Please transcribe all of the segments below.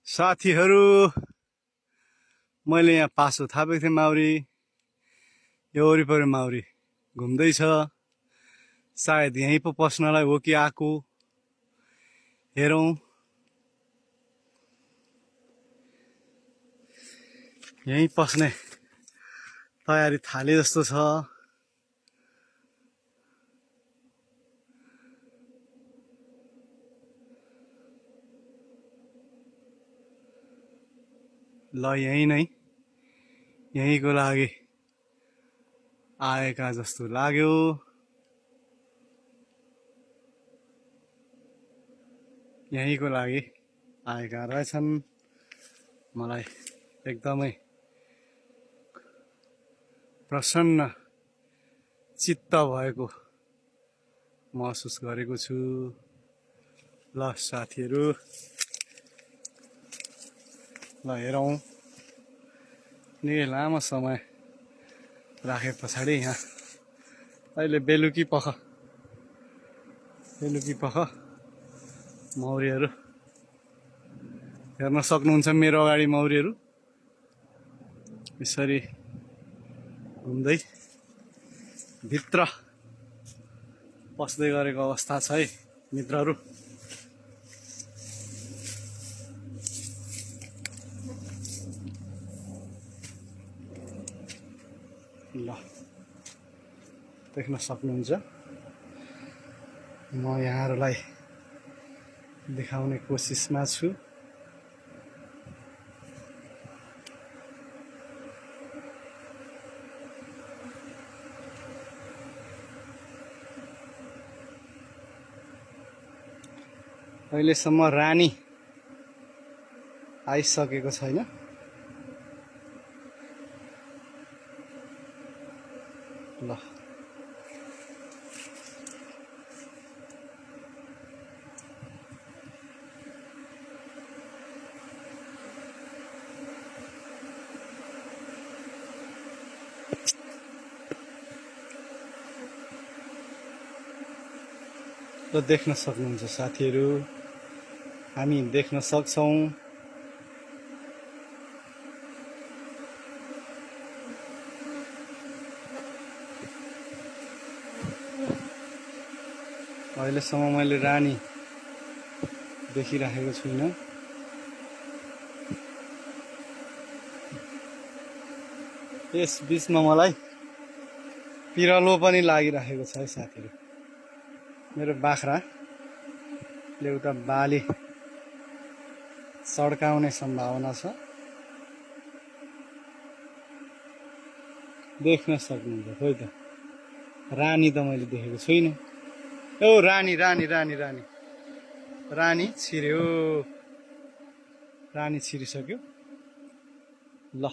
साथीहरू मैले यहाँ पासो थापेको थिएँ माउरी यो वरिपरि माउरी घुम्दैछ सायद यहीँ पो पस्नलाई हो कि आएको हेरौँ यहीँ पस्ने तयारी थाले जस्तो छ ल यहीँ नै यहीँको लागि आएका जस्तो लाग्यो यहीँको लागि आएका रहेछन् मलाई एकदमै प्रसन्न चित्त भएको महसुस गरेको छु ल साथीहरू ल हेरौँ निकै लामो समय राखे पछाडि यहाँ अहिले बेलुकी पख मौरीहरू हेर्न सक्नुहुन्छ मेरो अगाडि मौरीहरू यसरी घुम्दै भित्र पस्दै गरेको अवस्था छ है मित्रहरू ल देख्न सक्नुहुन्छ म यहाँहरूलाई देखाउने कोसिसमा छु अहिलेसम्म रानी आइसकेको छैन ल देख्न सक्नुहुन्छ साथीहरू हामी देख्न सक्छौं अहिलेसम्म मैले रानी देखिराखेको छुइनँ यस बीचमा मलाई पिरालो पनि लागिराखेको छ है साथीहरू मेरो बाख्राले उता बाली सड्काउने सम्भावना छ देख्न सक्नुहुन्छ खोइ त रानी त मैले देखेको छुइनँ ओ रानी छिर्यो रानी छिरिसक्यो ल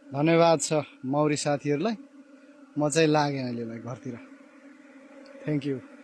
धन्यवाद छ मौरी साथीहरूलाई म चाहिँ लागेँ अहिलेलाई घरतिर थ्याङ्क यू